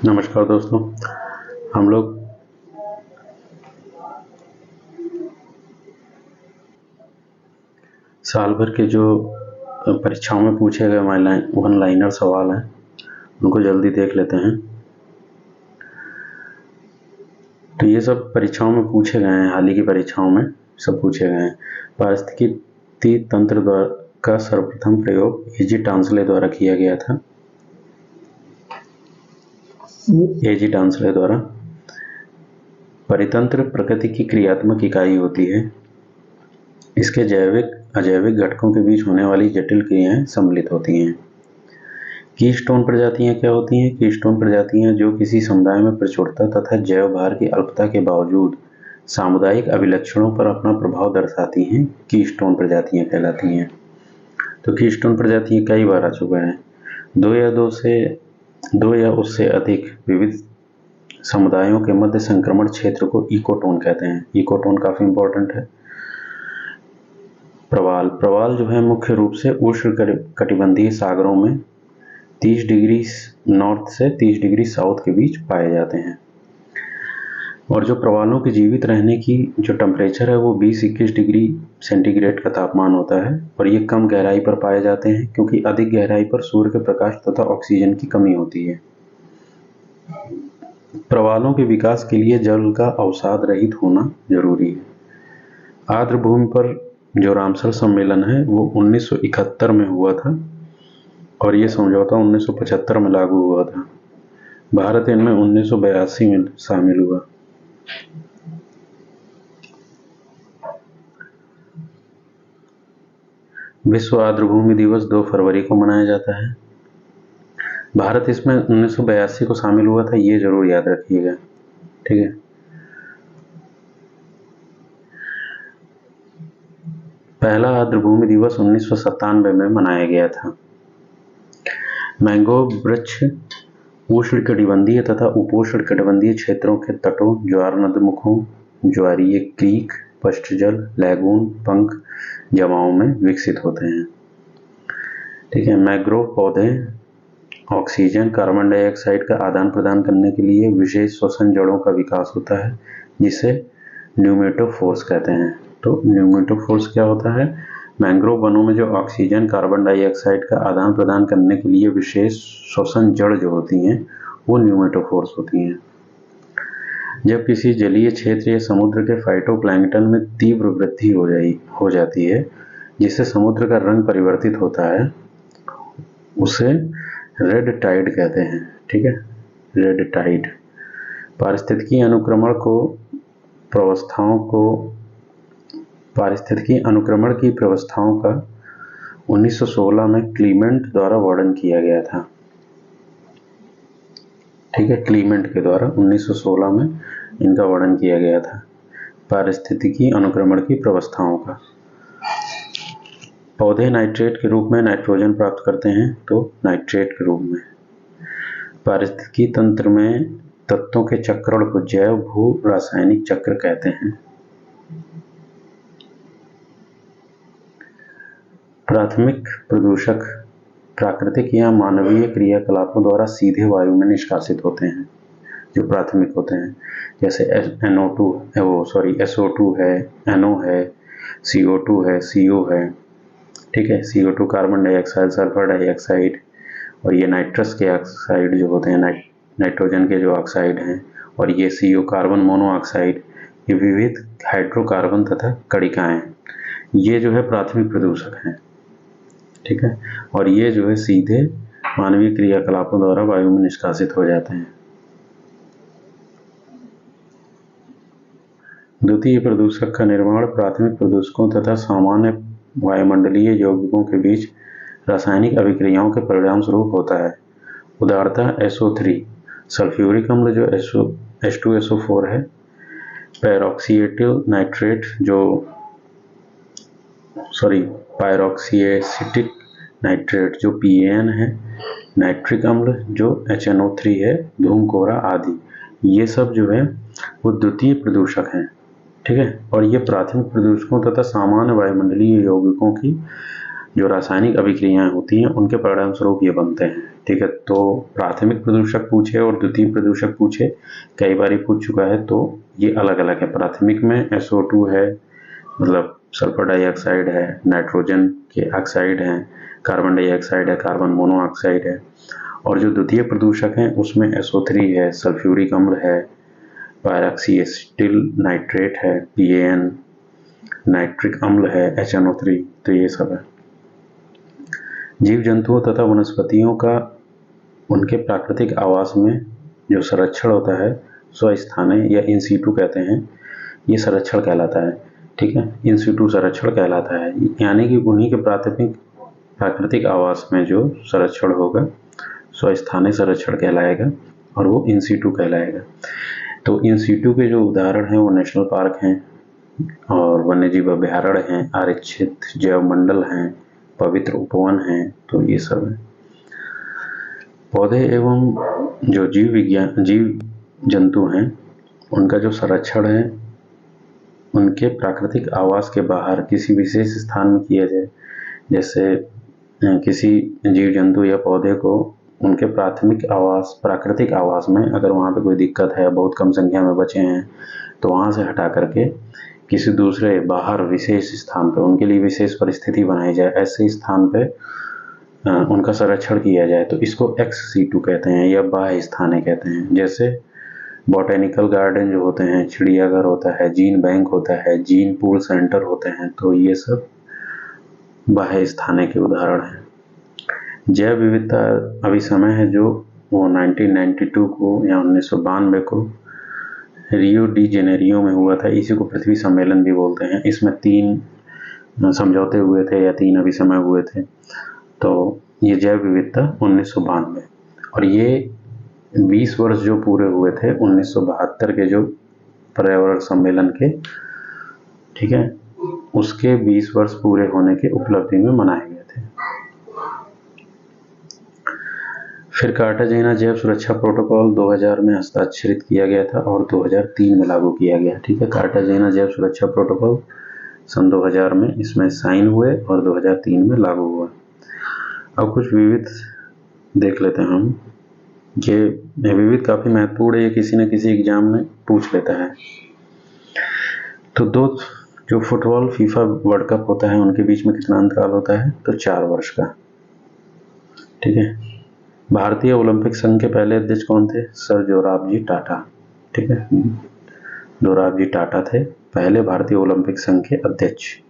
नमस्कार दोस्तों, हम लोग साल भर के जो परीक्षाओं में पूछे गए वन लाइनर सवाल हैं उनको जल्दी देख लेते हैं। तो ये सब परीक्षाओं में पूछे गए हैं, हाल ही की परीक्षाओं में सब पूछे गए हैं। पारिस्थितिकी तंत्र का सर्वप्रथम प्रयोग एजी टांसले द्वारा किया गया था। एजी टांसले द्वारा। परितंत्र प्रकृति की क्रियात्मक इकाई होती है। इसके जैविक अजैविक घटकों के बीच होने वाली जटिल क्रियाएं सम्मिलित होती हैं। कीस्टोन प्रजातियां क्या होती हैं? कीस्टोन प्रजातियां जो किसी समुदाय में प्रचुरता तथा जैव भार की अल्पता के बावजूद सामुदायिक अभिलक्षणों पर अपना प्रभाव दर्शाती हैं, कीस्टोन प्रजातियां कहलाती हैं। तो कीस्टोन प्रजातियां कई बार आ चुका है। दो या उससे अधिक विविध समुदायों के मध्य संक्रमण क्षेत्र को इकोटोन कहते हैं। इकोटोन काफी इंपॉर्टेंट है। प्रवाल जो है मुख्य रूप से उष्ण कटिबंधीय सागरों में 30 डिग्री नॉर्थ से 30 डिग्री साउथ के बीच पाए जाते हैं। और जो प्रवालों के जीवित रहने की जो टेम्परेचर है वो 20-21 डिग्री सेंटीग्रेड का तापमान होता है। और ये कम गहराई पर पाए जाते हैं क्योंकि अधिक गहराई पर सूर्य के प्रकाश तथा ऑक्सीजन की कमी होती है। प्रवालों के विकास के लिए जल का अवसाद रहित होना जरूरी है। आर्द्र भूमि पर जो रामसर सम्मेलन है वो 1971 में हुआ था और ये समझौता 1975 में लागू हुआ था। भारत इनमें 1982 में शामिल हुआ। विश्व आर्द्र भूमि दिवस 2 फरवरी को मनाया जाता है। भारत इसमें 1982 को शामिल हुआ था, ये जरूर याद रखिएगा, ठीक है। पहला आर्द्र भूमि दिवस 1997 में मनाया गया था। मैंग्रोव वृक्ष उष्णकटिबंधीय तथा उपोष्णकटिबंधीय क्षेत्रों के तटों, ज्वार नदमुखों, ज्वारीय क्रीक, पष्टजल, लैगून, पंख जमाओं में विकसित होते हैं, ठीक है। मैंग्रोव पौधे ऑक्सीजन, कार्बन डाइऑक्साइड का आदान प्रदान करने के लिए विशेष श्वसन जड़ों का विकास होता है जिसे न्यूमेटोफोर्स कहते हैं। तो न्यूमेटोफोर्स क्या होता है? मैंग्रोव वनों में जो ऑक्सीजन, कार्बन डाइऑक्साइड का आदान प्रदान करने के लिए विशेष श्वसन जड़ जो होती हैं वो न्यूमेटोफोर्स होती हैं। जब किसी जलीय क्षेत्र या समुद्र के फाइटोप्लैंक्टन में तीव्र वृद्धि हो जाती है जिससे समुद्र का रंग परिवर्तित होता है, उसे रेड टाइड कहते हैं, ठीक है, रेड टाइड। पारिस्थितिकी अनुक्रमण की व्यवस्थाओं का 1916 में क्लीमेंट द्वारा वर्णन किया गया था, ठीक है। क्लीमेंट के द्वारा 1916 में इनका वर्णन किया गया था, पारिस्थितिकी अनुक्रमण की व्यवस्थाओं का। पौधे नाइट्रेट के रूप में नाइट्रोजन प्राप्त करते हैं, तो नाइट्रेट के रूप में। पारिस्थितिकी तंत्र में तत्वों के चक्रण को जैव भू रासायनिक चक्र कहते हैं। प्राथमिक प्रदूषक प्राकृतिक या मानवीय क्रियाकलापों द्वारा सीधे वायु में निष्कासित होते हैं, जो प्राथमिक होते हैं, जैसे SO2 है, NO है, CO2 है, CO है, ठीक है। CO2 carbon dioxide, sulphur dioxide, और ये नाइट्रस के ऑक्साइड जो होते हैं, नाइट्रोजन के जो ऑक्साइड हैं, और ये CO कार्बन मोनोऑक्साइड, ये विविध हाइड्रोकार्बन तथा कणिकाएं, ये जो है प्राथमिक प्रदूषक हैं, ठीक है। और ये जो है सीधे मानवीय क्रियाकलापों द्वारा वायु में निष्कासित हो जाते हैं। द्वितीय प्रदूषक का निर्माण प्राथमिक प्रदूषकों तथा सामान्य वायुमंडलीय यौगिकों के बीच रासायनिक अभिक्रियाओं के परिणाम स्वरूप होता है। उदाहरणतः SO3 सल्फ्यूरिक अम्ल जो H2SO4 है, पायरॉक्सीएसिटिक नाइट्रेट जो PAN है, नाइट्रिक अम्ल जो HNO3 है, धूम कोहरा आदि, ये सब जो है वो द्वितीय प्रदूषक हैं, ठीक है। और ये प्राथमिक प्रदूषकों तथा सामान्य वायुमंडलीय यौगिकों की जो रासायनिक अभिक्रियाएं होती हैं उनके परिणाम स्वरूप ये बनते हैं। ठीक है, तो प्राथमिक प्रदूषक पूछे और द्वितीय प्रदूषक पूछे, कई बार पूछ चुका है, तो ये अलग अलग है। प्राथमिक में SO2 है, मतलब सल्फर डाइऑक्साइड है, नाइट्रोजन के ऑक्साइड हैं, कार्बन डाइऑक्साइड है, कार्बन मोनोऑक्साइड है। और जो द्वितीय प्रदूषक हैं उसमें SO3 है, सल्फ्यूरिक अम्ल है, पायरॉक्सी एसिटिल नाइट्रेट है, PAN, नाइट्रिक अम्ल है, HNO3, तो ये सब है। जीव जंतुओं तथा वनस्पतियों का उनके प्राकृतिक आवास में जो संरक्षण होता है, स्वस्थानीय या इन सीटू कहते हैं, ये संरक्षण कहलाता है। ठीक है, इन सीटू संरक्षण कहलाता है, यानी कि उन्हीं के प्राकृतिक आवास में जो संरक्षण होगा स्वस्थानीय संरक्षण कहलाएगा और वो इन सीटू कहलाएगा। तो इन सीटू के जो उदाहरण हैं वो नेशनल पार्क हैं और वन्यजीव अभ्यारण्य हैं, आरक्षित जैव मंडल हैं, पवित्र उपवन हैं, तो ये सब है। पौधे एवं जो जीव जंतु हैं उनका जो संरक्षण है उनके प्राकृतिक आवास के बाहर किसी विशेष स्थान में किया जाए। जैसे किसी जीव जंतु या पौधे को उनके प्राकृतिक आवास में अगर वहाँ पे कोई दिक्कत है, बहुत कम संख्या में बचे हैं, तो वहाँ से हटा करके किसी दूसरे बाहर विशेष स्थान पे उनके लिए विशेष परिस्थिति बनाई जाए, ऐसे स्थान पे उनका संरक्षण किया जाए, तो इसको एक्स सीटू कहते हैं या बाह्य स्थाने कहते हैं। जैसे बॉटेनिकल गार्डन जो होते हैं, चिड़ियाघर होता है, जीन बैंक होता है, जीन पूल सेंटर होते हैं, तो ये सब बाह्य स्थाने के उदाहरण हैं। जैव विविधता अभी समय है जो वो 1992 को या 1992 को रियो डी जेनेरियो में हुआ था। इसी को पृथ्वी सम्मेलन भी बोलते हैं। इसमें 3 समझौते हुए थे या 3 अभिसमय हुए थे। तो ये जैव विविधता 1992 और ये 20 वर्ष जो पूरे हुए थे 1972 के जो पर्यावरण सम्मेलन के, ठीक है, उसके 20 वर्ष पूरे होने के उपलब्धि में मनाए गए थे। फिर कार्टाजेना जैव सुरक्षा प्रोटोकॉल 2000 में हस्ताक्षरित किया गया था और 2003 में लागू किया गया। ठीक है, कार्टाजेना जैव सुरक्षा प्रोटोकॉल सन 2000 में इसमें साइन हुए और 2003 में लागू हुआ। अब कुछ विविध देख लेते हैं हम। ये विविध काफी महत्वपूर्ण है, ये किसी न किसी एग्जाम में पूछ लेता है। तो 2 जो फुटबॉल फीफा वर्ल्ड कप होता है उनके बीच में कितना अंतराल होता है, तो 4 वर्ष का। ठीक है, भारतीय ओलंपिक संघ के पहले अध्यक्ष कौन थे, सर जोराबजी टाटा। ठीक है, जोराबजी टाटा थे पहले भारतीय ओलंपिक संघ के अध्यक्ष।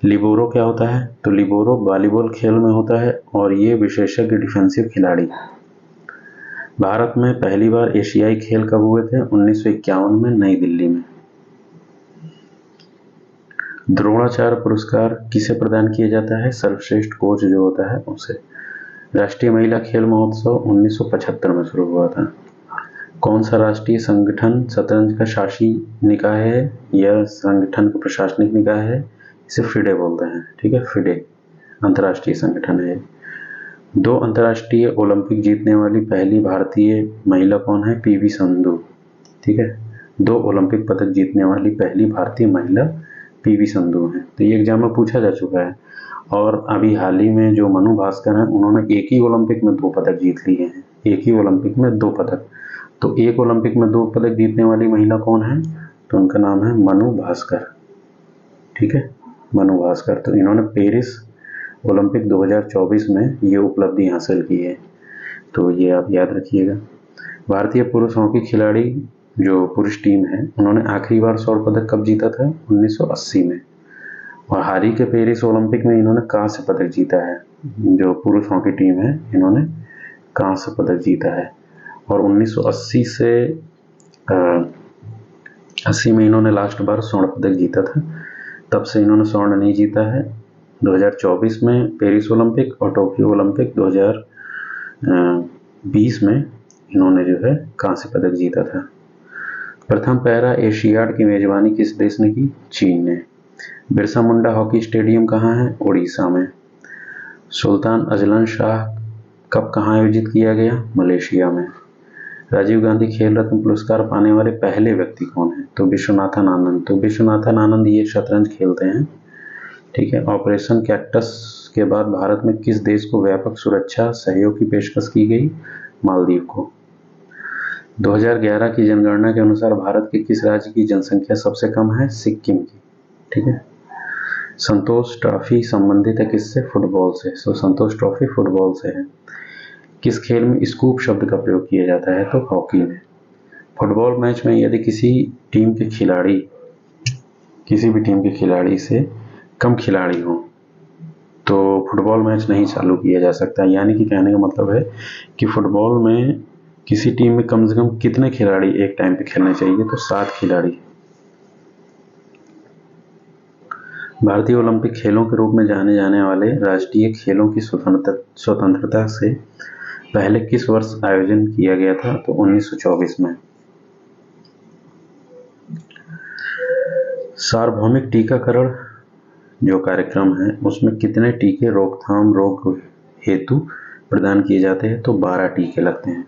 लिबोरो क्या होता है, तो लिबोरो वॉलीबॉल खेल में होता है और ये विशेषज्ञ डिफेंसिव खिलाड़ी। भारत में पहली बार एशियाई खेल कब हुए थे, 1951 में नई दिल्ली में। द्रोणाचार्य पुरस्कार किसे प्रदान किया जाता है, सर्वश्रेष्ठ कोच जो होता है उसे। राष्ट्रीय महिला खेल महोत्सव 1975 में शुरू हुआ था। कौन सा राष्ट्रीय संगठन शतरंज का शासी निकाय है या संगठन का प्रशासनिक निकाय है, इसे फिडे बोलते हैं। ठीक है, फिडे अंतर्राष्ट्रीय संगठन है। 2 अंतर्राष्ट्रीय ओलंपिक जीतने वाली पहली भारतीय महिला कौन है, PV संधू। ठीक है, 2 ओलंपिक पदक जीतने वाली पहली भारतीय महिला PV संधू है। तो ये एग्जाम में पूछा जा चुका है। और अभी हाल ही में जो मनु भास्कर हैं उन्होंने एक ही ओलंपिक में 2 पदक जीत लिए हैं, एक ही ओलंपिक में 2 पदक। तो एक ओलंपिक में 2 पदक जीतने वाली महिला कौन है, तो उनका नाम है मनु भास्कर। ठीक है, मनु भास्कर। तो इन्होंने पेरिस ओलंपिक 2024 में ये उपलब्धि हासिल की है, तो ये आप याद रखिएगा। भारतीय पुरुष हॉकी खिलाड़ी जो पुरुष टीम है उन्होंने आखिरी बार स्वर्ण पदक कब जीता था, 1980 में। और हाल ही के पेरिस ओलंपिक में इन्होंने कांस्य पदक जीता है। जो पुरुष हॉकी टीम है इन्होंने कांस्य पदक जीता है। और 1980 से 80 में इन्होंने लास्ट बार स्वर्ण पदक जीता था, तब से इन्होंने स्वर्ण नहीं जीता है। 2024 में पेरिस ओलंपिक और टोक्यो ओलंपिक 2020 में इन्होंने जो है कांस्य पदक जीता था। प्रथम पैरा एशियाड की मेजबानी किस देश ने की, चीन ने। बिरसा मुंडा हॉकी स्टेडियम कहाँ है, उड़ीसा में। सुल्तान अजलन शाह कप कहाँ आयोजित किया गया, मलेशिया में। राजीव गांधी खेल रत्न पुरस्कार पाने वाले पहले व्यक्ति कौन है, तो विश्वनाथन आनंद। तो विश्वनाथन आनंद ये शतरंज खेलते हैं। ठीक है। ऑपरेशन कैक्टस के बाद भारत में किस देश को व्यापक सुरक्षा सहयोग की पेशकश की गई? मालदीव को। 2011 की जनगणना के अनुसार भारत के किस राज्य की जनसंख्या सबसे कम है? सिक्किम की। ठीक है। संतोष ट्रॉफी संबंधित है किससे? फुटबॉल से। सो संतोष ट्रॉफी फुटबॉल से है। किस खेल में स्कूप शब्द का प्रयोग किया जाता है? तो हॉकी में। फुटबॉल मैच में यदि किसी भी टीम के खिलाड़ी से कम खिलाड़ी हो तो फुटबॉल मैच नहीं चालू किया जा सकता। यानी कि कहने का मतलब है कि फुटबॉल में किसी टीम में कम से कम कितने खिलाड़ी एक टाइम पे खेलने चाहिए? तो 7 खिलाड़ी। भारतीय ओलंपिक खेलों के रूप में जाने जाने वाले राष्ट्रीय खेलों की स्वतंत्रता से पहले किस वर्ष आयोजन किया गया था? तो 1924 में। सार्वभौमिक टीकाकरण जो कार्यक्रम है उसमें कितने टीके रोकथाम रोग हेतु प्रदान किए जाते हैं? तो 12 टीके लगते हैं।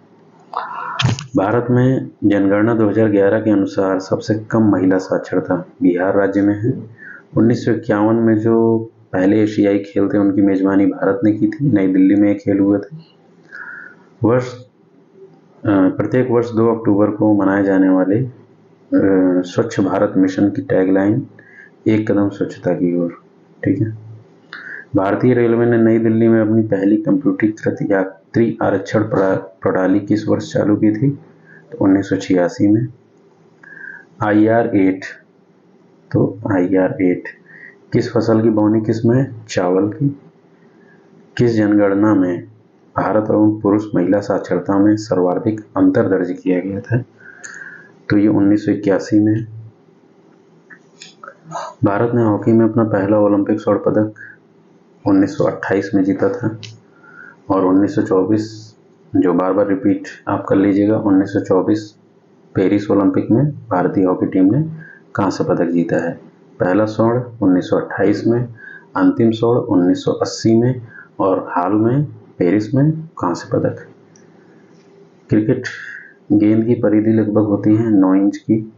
भारत में जनगणना 2011 के अनुसार सबसे कम महिला साक्षरता बिहार राज्य में है। 1951 में जो पहले एशियाई खेल थे उनकी मेजबानी भारत ने की थी। नई दिल्ली में ये खेल हुए थे। प्रत्येक वर्ष 2 अक्टूबर को मनाए जाने वाले स्वच्छ भारत मिशन की टैगलाइन एक कदम स्वच्छता की ओर। ठीक है। भारतीय रेलवे ने नई दिल्ली में अपनी पहली कंप्यूटरीकृत यात्री आरक्षण प्रणाली किस वर्ष चालू की थी? तो 1986 में। IR8 किस फसल की बोनी किसमें? चावल की। किस जनगणना में भारत और पुरुष महिला साक्षरता में सर्वाधिक अंतर दर्ज किया गया था? तो ये 1981 में। भारत ने हॉकी में अपना पहला ओलंपिक स्वर्ण पदक 1928 में जीता था। और 1924 जो बार बार रिपीट आप कर लीजिएगा, 1924 पेरिस ओलंपिक में भारतीय हॉकी टीम ने कांस्य पदक जीता है। पहला स्वर्ण 1928 में, अंतिम स्वर्ण 1980 में और हाल में पेरिस में कांस्य पदक। क्रिकेट गेंद की परिधि लगभग होती है 9 इंच की।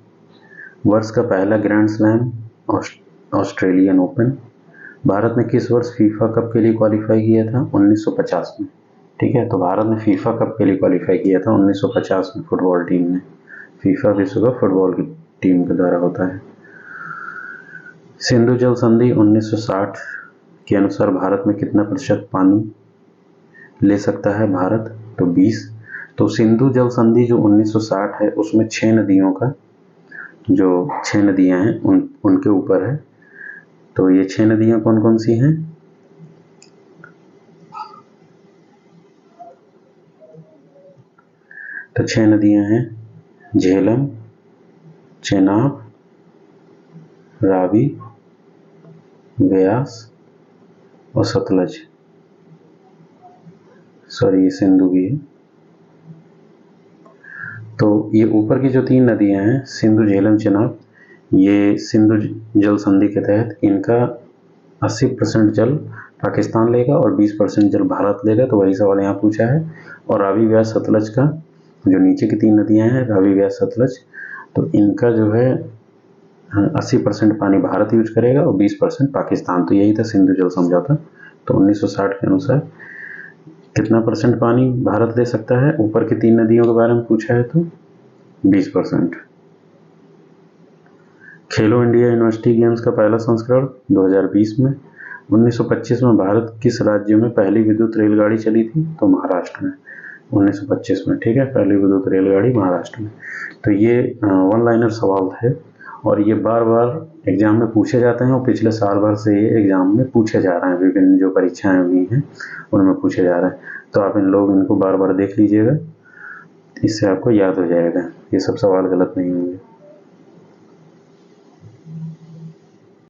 वर्ष का पहला grand slam Australian open. Bharat ने किस वर्ष फीफा कप के लिए क्वालिफाई किया था? 1950 में। ठीक है। तो भारत ने फीफा कप के लिए क्वालिफाई किया था 1950 में फुटबॉल टीम ने। फीफा विश्व कप फुटबॉल की टीम के द्वारा होता है। सिंधु जल संधि 1960 के अनुसार भारत में कितना प्रतिशत पानी ले सकता है भारत? तो 20। तो सिंधु जल संधि जो 1960 है उसमें 6 नदियों का जो 6 नदियां हैं उनके ऊपर है। तो ये 6 नदियां कौन कौन सी हैं? तो 6 नदियां हैं झेलम, चेनाब, रावी, व्यास और सतलज। सॉरी ये सिंधु भी है। तो ये ऊपर की जो 3 नदियां हैं सिंधु, झेलम, चेनाब, ये सिंधु जल संधि के तहत इनका 80% जल पाकिस्तान लेगा और 20% जल भारत लेगा। तो वही सवाल यहाँ पूछा है। और रावी, व्यास, सतलज का जो नीचे की 3 नदियां हैं रावी, व्यास, सतलज, तो इनका जो है 80% पानी भारत यूज करेगा और 20% पाकिस्तान। तो यही था सिंधु जल समझौता। तो 1960 के अनुसार कितना % पानी भारत ले सकता है? ऊपर की 3 नदियों के बारे में पूछा है तो 20%। खेलो इंडिया यूनिवर्सिटी गेम्स का पहला संस्करण 2020 में। 1925 में भारत किस राज्य में पहली विद्युत रेलगाड़ी चली थी? तो महाराष्ट्र में 1925 में। ठीक है। पहली विद्युत रेलगाड़ी महाराष्ट्र में। तो ये वन लाइनर सवाल थे और ये बार बार एग्जाम में पूछे जाते हैं और पिछले साल भर से ये एग्जाम में पूछे जा रहे हैं। विभिन्न जो परीक्षाएं हुई हैं उनमें पूछे जा रहे हैं। तो आप इनको बार बार देख लीजिएगा, इससे आपको याद हो जाएगा। ये सब सवाल गलत नहीं होंगे।